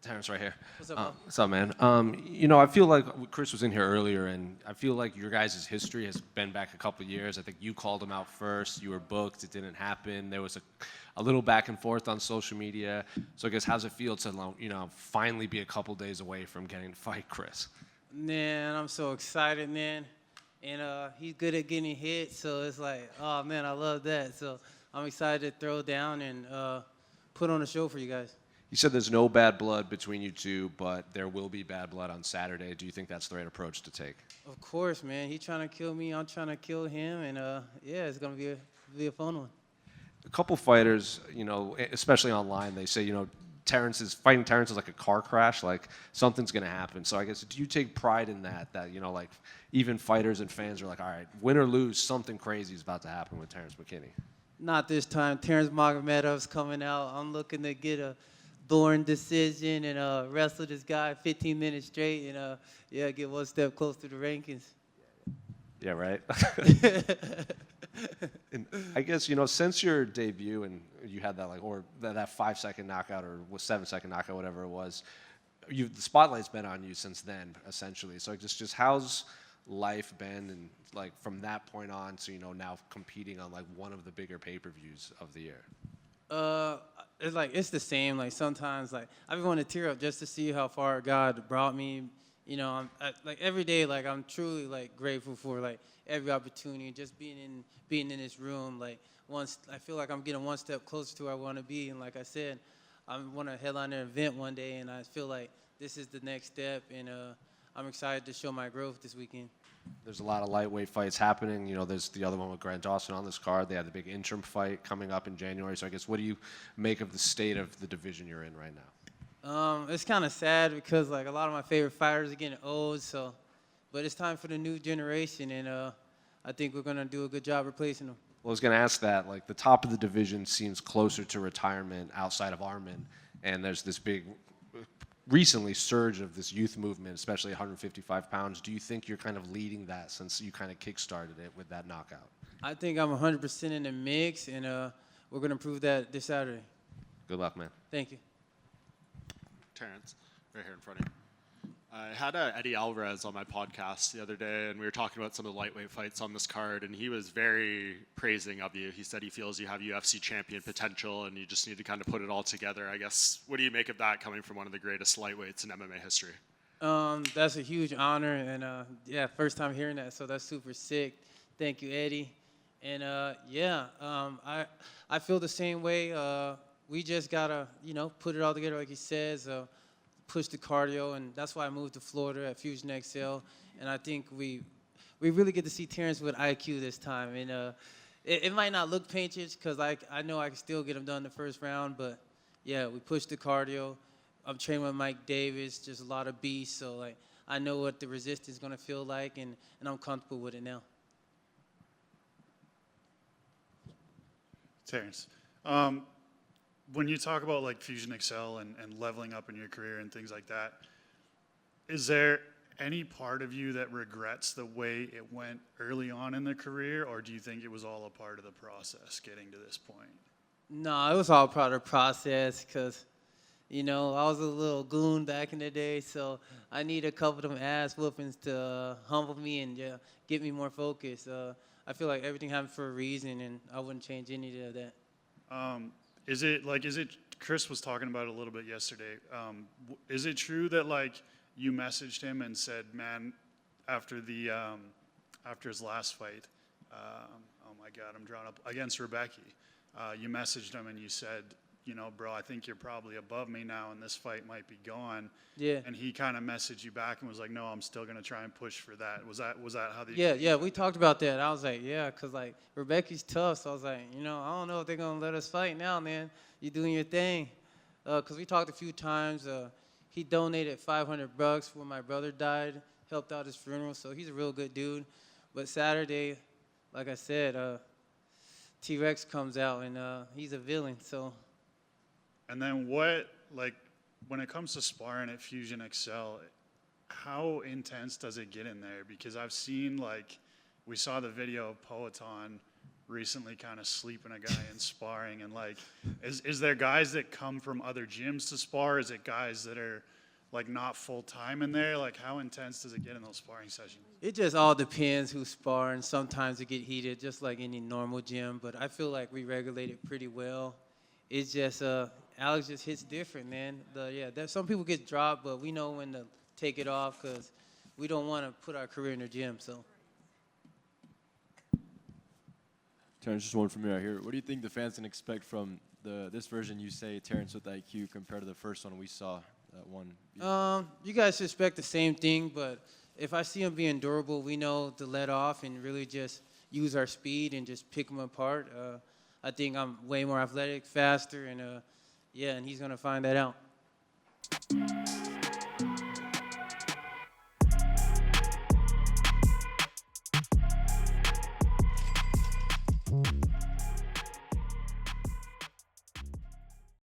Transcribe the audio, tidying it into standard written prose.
Terrance right here. What's up, bro? What's up, man? I feel like Chris was in here earlier, and I feel like your guys' history has been back a couple of years. I think you called him out first. You were booked. It didn't happen. There was a little back and forth on social media. So I guess how's it feel to, finally be a couple days away from getting to fight Chris? Man, I'm so excited, man. And he's good at getting hit, so it's like, oh, man, I love that. So I'm excited to throw down and put on a show for you guys. You said there's no bad blood between you two, but there will be bad blood on Saturday. Do you think that's the right approach to take? Of course, man. He's trying to kill me. I'm trying to kill him. And, yeah, it's going to be a fun one. A couple fighters, especially online, they say, fighting Terrance is like a car crash, like something's going to happen. So I guess, do you take pride in that, even fighters and fans are like, all right, win or lose, something crazy is about to happen with Terrance McKinney? Not this time. Terrance Magomedov's coming out. I'm looking to get a thorn decision and wrestle this guy 15 minutes straight and, get one step closer to the rankings. Yeah, right? And I guess, since your debut and you had that, that 5-second knockout or 7-second knockout, whatever it was, the spotlight's been on you since then, essentially. So just how's life been and, from that point on to, now competing on, one of the bigger pay-per-views of the year? It's the same. Sometimes, I be wanting to tear up just to see how far God brought me. Every day, I'm truly grateful for every opportunity. Just being in this room, once I feel like I'm getting one step closer to where I want to be. And like I said, I want to headline an event one day, and I feel like this is the next step. And I'm excited to show my growth this weekend. There's a lot of lightweight fights happening. There's the other one with Grant Dawson on this card. They have the big interim fight coming up in January. So I guess, what do you make of the state of the division you're in right now? It's kind of sad because, a lot of my favorite fighters are getting old. But it's time for the new generation, and I think we're going to do a good job replacing them. Well, I was going to ask that. The top of the division seems closer to retirement outside of Armin, and there's this big recently surge of this youth movement, especially 155 pounds. Do you think you're kind of leading that since you kind of kick-started it with that knockout? I think I'm 100% in the mix, and we're going to prove that this Saturday. Good luck, man. Thank you. Terrance, right here in front of you. I had Eddie Alvarez on my podcast the other day, and we were talking about some of the lightweight fights on this card, and he was very praising of you. He said he feels you have UFC champion potential, and you just need to kind of put it all together. I guess, what do you make of that coming from one of the greatest lightweights in MMA history? That's a huge honor, and first time hearing that, so that's super sick. Thank you, Eddie. And I feel the same way. We just gotta, put it all together like he says. Push the cardio, and that's why I moved to Florida at Fusion XL. And I think we really get to see Terrance with IQ this time. And it might not look painted because I know I can still get him done in the first round, but yeah, we pushed the cardio. I'm training with Mike Davis, just a lot of beasts, so I know what the resistance is gonna feel like, and I'm comfortable with it now. Terrance, when you talk about Fusion XL and leveling up in your career and things like that, is there any part of you that regrets the way it went early on in the career, or do you think it was all a part of the process getting to this point? No, it was all part of the process because, I was a little goon back in the day, so I need a couple of them ass whoopings to humble me and get me more focused. I feel like everything happened for a reason, and I wouldn't change any of that. Is it Chris was talking about it a little bit yesterday. Is it true that you messaged him and said, man, after his last fight, oh my God, I'm drawn up against Rebecca. You messaged him and you said, bro, I think you're probably above me now and this fight might be gone. Yeah. And he kind of messaged you back and was like, no, I'm still going to try and push for that. Was that how the... Yeah, we talked about that. I was like, yeah, because Rebecca's tough. So I was like, I don't know if they're going to let us fight now, man. You're doing your thing. Because we talked a few times. He donated $500 when my brother died, helped out his funeral. So he's a real good dude. But Saturday, like I said, T-Rex comes out and he's a villain, so... And then when it comes to sparring at Fusion XL, how intense does it get in there? Because I've seen, we saw the video of Poetan recently kind of sleeping a guy in sparring, and like, is there guys that come from other gyms to spar? Is it guys that are like not full time in there? Like, how intense does it get in those sparring sessions? It just all depends who's sparring. Sometimes it get heated, just like any normal gym. But I feel like we regulate it pretty well. It's just Alex just hits different, man. There's some people get dropped, but we know when to take it off because we don't want to put our career in the gym. So. Terrance, just one from me right here. What do you think the fans can expect from this version you say, Terrance with IQ, compared to the first one we saw, that one? You guys should expect the same thing, but if I see him being durable, we know to let off and really just use our speed and just pick him apart. I think I'm way more athletic, faster, and and he's going to find that out.